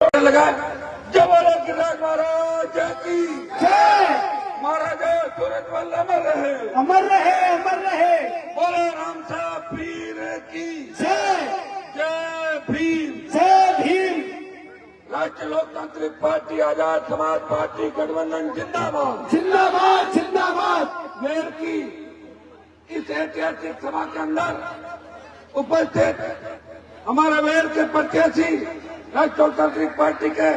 लगा जबरदस्त महाराज की जय। महाराजा सूरजमल अमर रहे, अमर रहे, अमर रहे। बोले राम साहब पीर की जय, जय भीम, जय भीम। राष्ट्रीय लोकतांत्रिक पार्टी, आजाद समाज पार्टी गठबंधन जिंदाबाद, जिंदाबाद, जिंदाबाद। मेयर की इस ऐतिहासिक सभा के अंदर उपस्थित हमारे मेयर के प्रत्याशी, राष्ट्रीय लोकतांत्रिक पार्टी के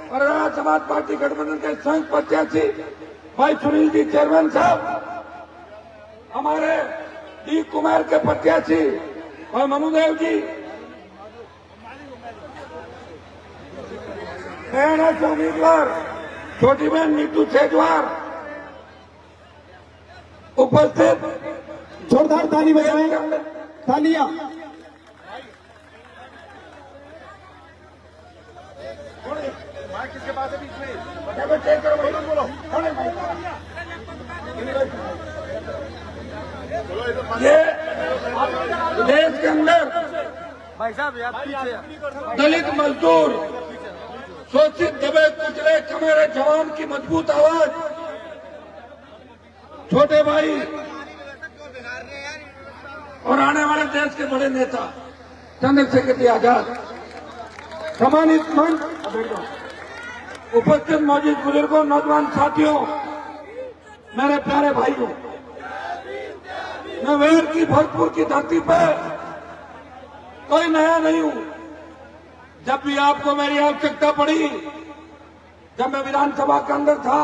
और आजाद समाज पार्टी गठबंधन के संयुक्त प्रत्याशी भाई सुनील जी चेयरमैन साहब, हमारे डी कुमार के प्रत्याशी भाई मनुदेव जी, बहना से उम्मीदवार छोटी बहन नीतू सेजवार उपस्थित। जोरदार ताली बजाएं, तालियां। किसके पास है बीच में? ये देश के अंदर भाई साहब यार पीछे दलित मजदूर, शोषित दबे कुचले कमेरे जवान की मजबूत आवाज, छोटे भाई और आने वाले देश के बड़े नेता चंद्रशेखर आजाद, सम्मानित मंच, उपस्थित मौजूद बुजुर्गों, नौजवान साथियों, मेरे प्यारे भाइयों, मैं वेर की भरतपुर की धरती पर कोई नया नहीं हूं। जब भी आपको मेरी आवश्यकता पड़ी, जब मैं विधानसभा के अंदर था,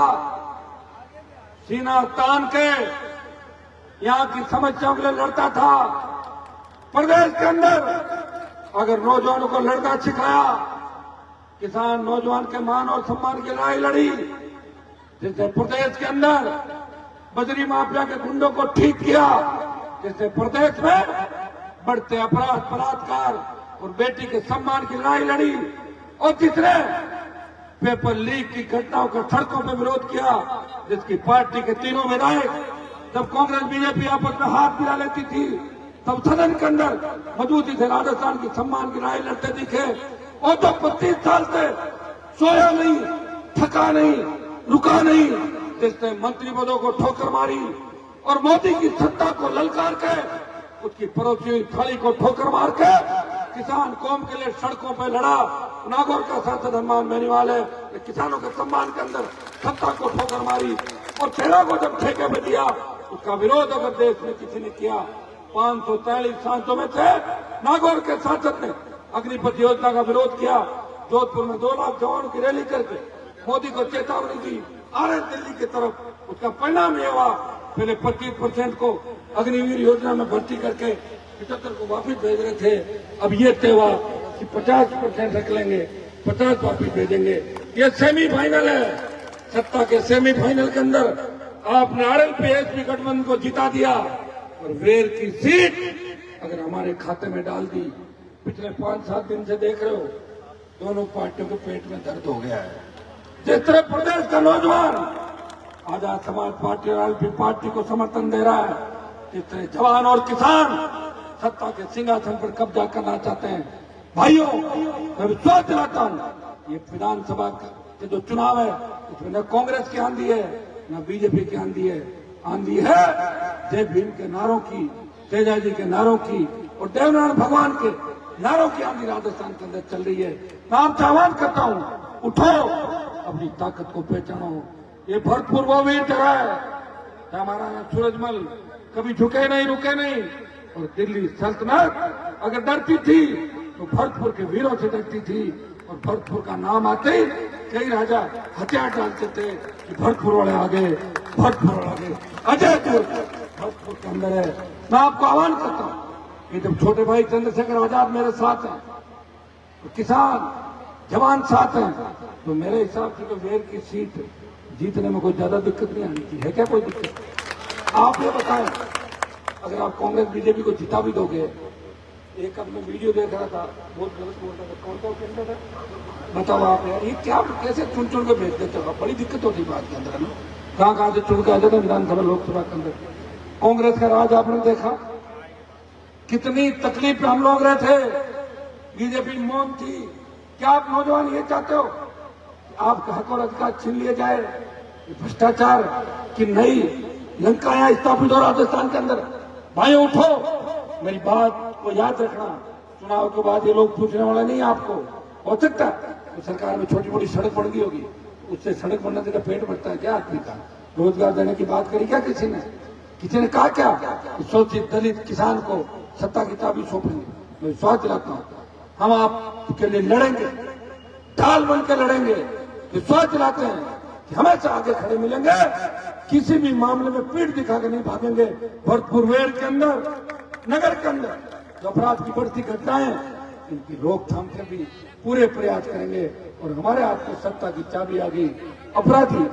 सीना तान के यहां की समस्याओं के लिए लड़ता था। प्रदेश के अंदर अगर नौजवानों को लड़ना सिखाया, किसान नौजवान के मान और सम्मान की लड़ाई लड़ी, जिससे प्रदेश के अंदर बजरी माफिया के गुंडों को ठीक किया, जिससे प्रदेश में बढ़ते अपराध, बलात्कार और बेटी के सम्मान की लड़ाई लड़ी, और जिसने पेपर लीक की घटनाओं का सड़कों पर विरोध किया, जिसकी पार्टी के तीनों विधायक जब कांग्रेस बीजेपी आपस में हाथ मिला लेती थी, तब सदन के अंदर मजबूती से राजस्थान की सम्मान की लड़ाई लड़ते दिखे। और तो 25 साल से सोया नहीं, थका नहीं, रुका नहीं, जिसने मंत्री पदों को ठोकर मारी और मोदी की सत्ता को ललकार के उसकी परोसी हुई थाली को ठोकर मार के किसान कौम के लिए सड़कों पर लड़ा। नागौर का सांसद हनुमान बेनीवाल है, किसानों के सम्मान के अंदर सत्ता को ठोकर मारी और सेना को जब ठेके में दिया, उसका विरोध अगर देश में किसी ने किया, 543 सांसदों में से नागौर के सांसद ने अग्निपथ योजना का विरोध किया। जोधपुर में 2 लाख जवानों की रैली करके मोदी को चेतावनी दी, आ रहे दिल्ली की तरफ। उसका परिणाम यह हुआ, पहले 25% को अग्निवीर योजना में भर्ती करके 75 को वापिस भेज रहे थे, अब ये तय हुआ कि 50% रख लेंगे, 50 वापिस भेजेंगे। ये सेमीफाइनल है, सत्ता के सेमीफाइनल के अंदर आपने आरएलपी गठबंधन को जिता दिया और वेर की सीट अगर हमारे खाते में डाल दी। पिछले 5-7 दिन से देख रहे हो, दोनों पार्टियों के पेट में दर्द हो गया है। जिस तरह प्रदेश का नौजवान आजाद समाज पार्टी और आरएलपी पार्टी को समर्थन दे रहा है, जिस तरह जवान और किसान सत्ता के सिंहासन पर कब्जा करना चाहते हैं। भाइयों, मैं विश्वास दिलाता हूं, ये विधानसभा के जो चुनाव है, इसमें न कांग्रेस की आंधी है, न बीजेपी की आंधी है। आंधी है जय भीम के नारों की, तेजा जी के नारों की और देवनारायण भगवान के नारों की आंधी राजस्थान के अंदर चल रही है। मैं आपसे आह्वान करता हूं, उठो, अपनी ताकत को पहचानो। ये भरतपुर वो वीर जगह है, हमारा सूरजमल कभी झुके नहीं, रुके नहीं। और दिल्ली सल्तनत अगर डरती थी तो भरतपुर के वीरों से डरती थी, और भरतपुर का नाम आते ही कई राजा हथियार डालते थे कि भरतपुर वाले आगे, भरतपुर वाले आगे। अजय भरतपुर के अंदर है। मैं आपको आह्वान करता हूं कि जब छोटे भाई चंद्रशेखर आजाद मेरे साथ हैं, तो किसान जवान साथ हैं, तो मेरे हिसाब से तो वेर की सीट जीतने में कोई ज्यादा दिक्कत नहीं आनी चाहिए। है क्या कोई दिक्कत? आप ये बताएं, अगर आप कांग्रेस बीजेपी को जिता भी दोगे, एक अब मैं वीडियो देख रहा था, बहुत गलत बोल रहा था, कौन सा कैंडिडेट है बताओ आप यार, ये क्या कैसे चुन चुन के भेज देते हो? बड़ी दिक्कत होती है बात के अंदर, है ना? कहाँ से चुन के आ जाते विधानसभा लोकसभा के अंदर। कांग्रेस का राज आपने देखा, कितनी तकलीफ में हम लोग रहे थे। बीजेपी मौन थी, क्या आप नौजवान ये चाहते हो कि आपका हक और अधिकार छीन लिया जाए? ये भ्रष्टाचार की नई लंकाएं स्थापित हो राजस्थान के अंदर। भाइयों उठो, मेरी बात को याद रखना। चुनाव के बाद ये लोग पूछने वाला नहीं आपको। हो सकता है तो सरकार में छोटी मोटी सड़क बन गई होगी, उससे सड़क बनने से पेट भरता है क्या आदमी का? रोजगार देने की बात करी क्या किसी ने कहा क्या कि शोषित दलित किसान को सत्ता की चाबी सौंपेंगे? मैं विश्वास दिलाता हूँ हम आपके लिए लड़ेंगे, ढाल बन के लड़ेंगे। विश्वास दिलाते हैं कि हमेशा आगे खड़े मिलेंगे, किसी भी मामले में पीठ दिखा के नहीं भागेंगे। भरतपुर वेर के अंदर, नगर के अंदर जो अपराध की बढ़ती घटनाएं, इनकी रोकथाम के भी पूरे प्रयास करेंगे। और हमारे हाथ में सत्ता की चाबी आ गई, अपराधी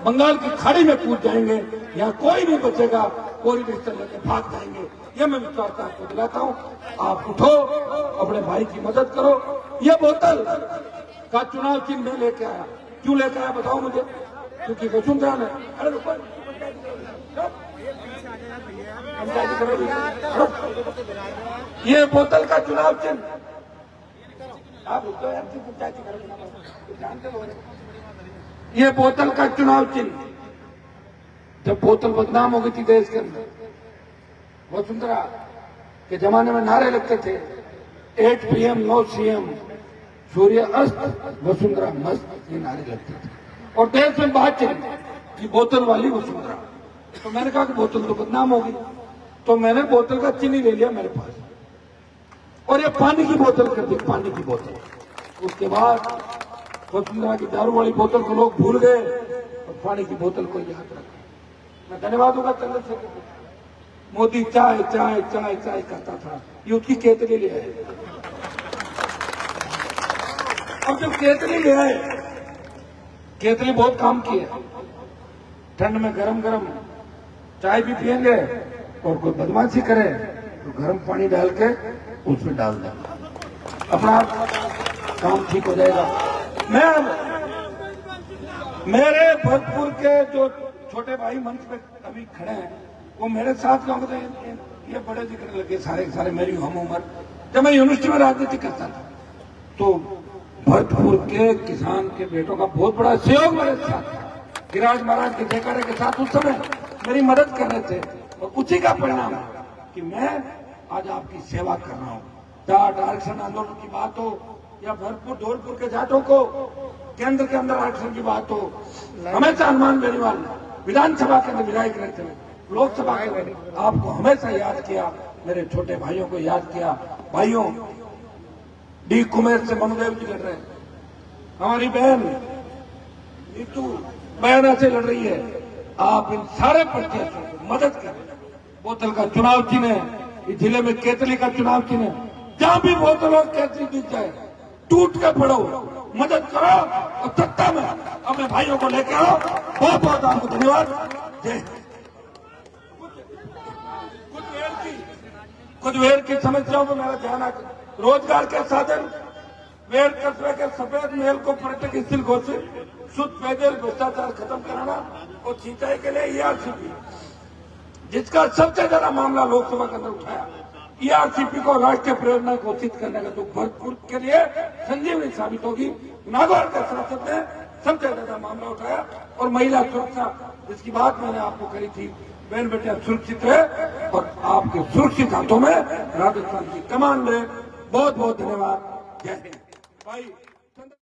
बंगाल की खाड़ी में कूद जाएंगे, यहाँ कोई नहीं बचेगा, कोई रिश्ता लेके भाग जाएंगे। ये मैं विश्वास आपको दिलाता हूँ। आप उठो, अपने भाई की मदद करो। ये बोतल का चुनाव चिन्ह में लेके आया, क्यों लेके आया बताओ मुझे? क्योंकि वसुंधरा ने, अरे रुको, ये बोतल का चुनाव चिन्ह, आप रुको यार, पंचायती करो। ये बोतल का चुनाव चिन्ह, जब बोतल बदनाम हो गई थी देश के अंदर, वसुंधरा के जमाने में नारे लगते थे 8 PM नो CM, सूर्य अस्त वसुंधरा मस्त, ये नारे लगते थे। और देश में बात चली कि बोतल वाली वसुंधरा, तो मैंने कहा कि बोतल तो बदनाम होगी, तो मैंने बोतल का चिन्ह ले लिया मेरे पास, और ये पानी की बोतल कर दी, पानी की बोतल। उसके बाद वसुंधरा की दारू वाली बोतल को लोग भूल गए और पानी की बोतल को याद रखा। मैं धन्यवाद होगा चंद्रशेखर को। मोदी चाय चाय चाय चाय करता था, ये उसकी केतली ले आए। अब जब केतली ले आए, केतली बहुत काम की है। ठंड में गरम गरम चाय भी पियेंगे, और कोई बदमाशी करे तो गर्म पानी डाल के उसमें डाल दें, अपना काम ठीक हो जाएगा। मेरे भरतपुर के जो छोटे भाई मंच पे अभी खड़े हैं, वो मेरे साथ लोग थे, ये बड़े जिक्र लगे सारे मेरी हम उम्र। जब मैं यूनिवर्सिटी में राजनीति करता था तो भरतपुर के किसान के बेटों का बहुत बड़ा सहयोग मेरे साथ था। गिरिराज महाराज के जयकारे के साथ उस समय मेरी मदद कर रहे थे, और उसी का परिणाम है कि मैं आज आपकी सेवा कर रहा हूँ। जाट आरक्षण आंदोलन की बात हो, या भरतपुर धौलपुर के जाटों को केंद्र के अंदर आरक्षण की बात हो, हमेशा हनुमान बेनीवाल विधानसभा के अंदर विधायक रहते हुए, लोकसभा के अंदर आपको हमेशा याद किया, मेरे छोटे भाइयों को याद किया। भाइयों, डी कुमेर से मनुदेव जी लड़ रहे हैं, हमारी बहन नीतू बयाना से लड़ रही है। आप इन सारे प्रत्याशियों को मदद करें। बोतल का चुनाव चिन्ह है, इस जिले में केतली का चुनाव चिन्ह है। जहां भी बोतल और केतली दिख जाए, टूट के पड़ो, मदद करो, और सत्ता में अपने भाइयों को लेकर आओ। बहुत बहुत आपको धन्यवाद। जय। कुछ वेर की समस्याओं पर मेरा ध्यान आकर, रोजगार के साधन, वेर कस्बे के सफेद महल को पर्यटक स्थल घोषित, शुद्ध पेयजल भ्रष्टाचार खत्म कराना, और सिंचाई के लिए ERCP, जिसका सबसे ज्यादा मामला लोकसभा के अंदर उठाया। ERCP को राष्ट्रीय प्रेरणा घोषित करने का जो भरतपुर के लिए संजीवनी साबित होगी। नागौर के सांसद ने सबसे ज्यादा मामला उठाया, और महिला सुरक्षा, जिसकी बात मैंने आपको करी थी, बहन बेटियां सुरक्षित है, और आपके सुरक्षित हाथों में राजस्थान की कमान है। बहुत बहुत धन्यवाद। जय हिंद भाई।